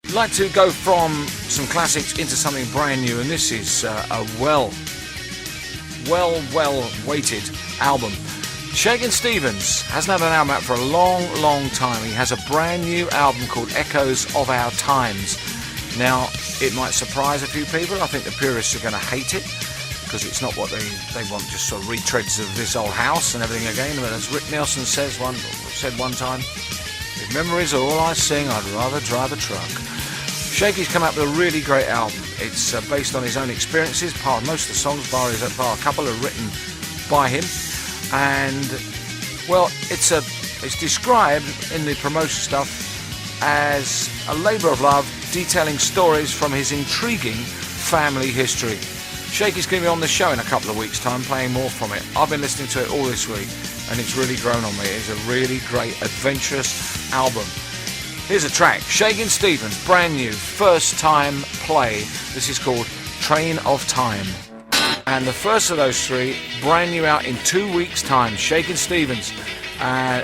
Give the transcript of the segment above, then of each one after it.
I'd like to go from some classics into something brand new, and this is a well-weighted album. Shakin Stevens hasn't had an album out for a long time. He has a brand new album called Echoes of Our Times. Now, it might surprise a few people. I think the purists are going to hate it, because it's not what they want, just sort of retreads of this old house and everything again. But as Rick Nelson said one time, if memories are all I sing, I'd rather drive a truck. Shaky's come out with a really great album. It's based on his own experiences. Most of the songs, bar a couple, are written by him. And, well, it's described in the promotion stuff as a labour of love detailing stories from his intriguing family history. Shaky's going to be on the show in a couple of weeks' time, playing more from it. I've been listening to it all this week, and it's really grown on me. It's a really great, adventurous album. Here's a track, Shakin Stevens, brand new, first time play. This is called Train of Time. And the first of those three, brand new, out in 2 weeks' time. Shakin Stevens.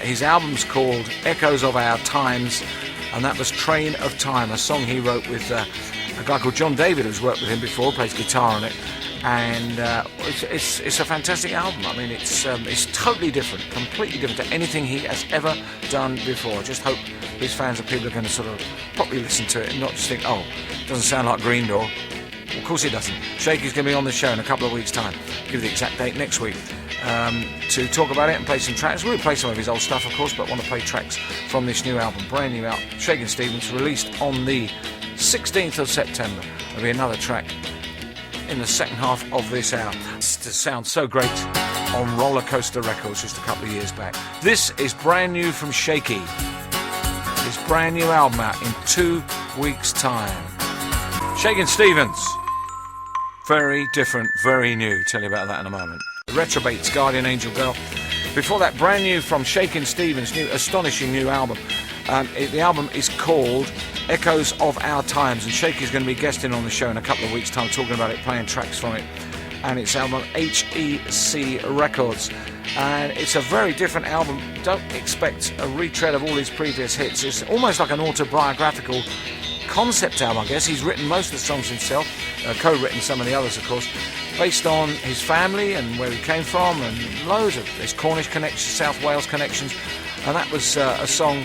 His album's called Echoes of Our Times, and that was Train of Time, a song he wrote with a guy called John David, who's worked with him before, plays guitar on it. And it's a fantastic album. I mean, it's totally different, completely different to anything he has ever done before. I just hope his fans and people are going to sort of properly listen to it and not just think, oh, it doesn't sound like Green Door. Well, of course it doesn't. Shaky's going to be on the show in a couple of weeks' time. Give you the exact date next week to talk about it and play some tracks. We'll play some of his old stuff, of course, but want to play tracks from this new album, brand new out. Shakin Stevens, released on the 16th of September. There'll be another track in the second half of this hour. It sounds so great on Roller Coaster Records just a couple of years back. This is brand new from Shaky. His brand new album out in 2 weeks' time. Shakin Stevens. Very different, very new. Tell you about that in a moment. Retrobates, Guardian Angel Girl. Before that, brand new from Shakin Stevens, new, astonishing new album. The album is called Echoes of Our Times, and Shaky's going to be guesting on the show in a couple of weeks' time, talking about it, playing tracks from it. And it's out on HEC Records. And it's a very different album. Don't expect a retread of all his previous hits. It's almost like an autobiographical concept album, I guess. He's written most of the songs himself, co-written some of the others, of course, based on his family and where he came from, and loads of his Cornish connections, South Wales connections. And that was a song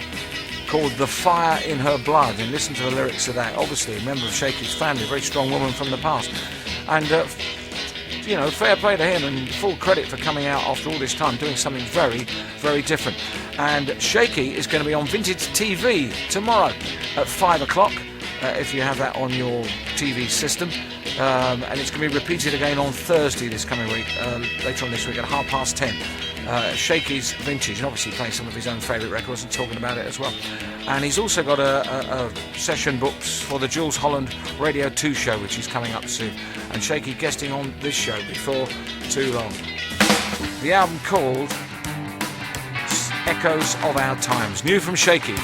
called The Fire in Her Blood, and listen to the lyrics of that. Obviously a member of Shaky's family, a very strong woman from the past, and you know, fair play to him and full credit for coming out after all this time doing something very, very different. And Shaky is going to be on Vintage TV tomorrow at 5 o'clock, if you have that on your TV system, and it's going to be repeated again on Thursday this coming week, later on this week at 10:30. Shaky's Vintage, and obviously playing some of his own favourite records and talking about it as well. And he's also got a session booked for the Jules Holland Radio 2 show, which is coming up soon. And Shaky guesting on this show before too long. The album called Echoes of Our Times, new from Shaky.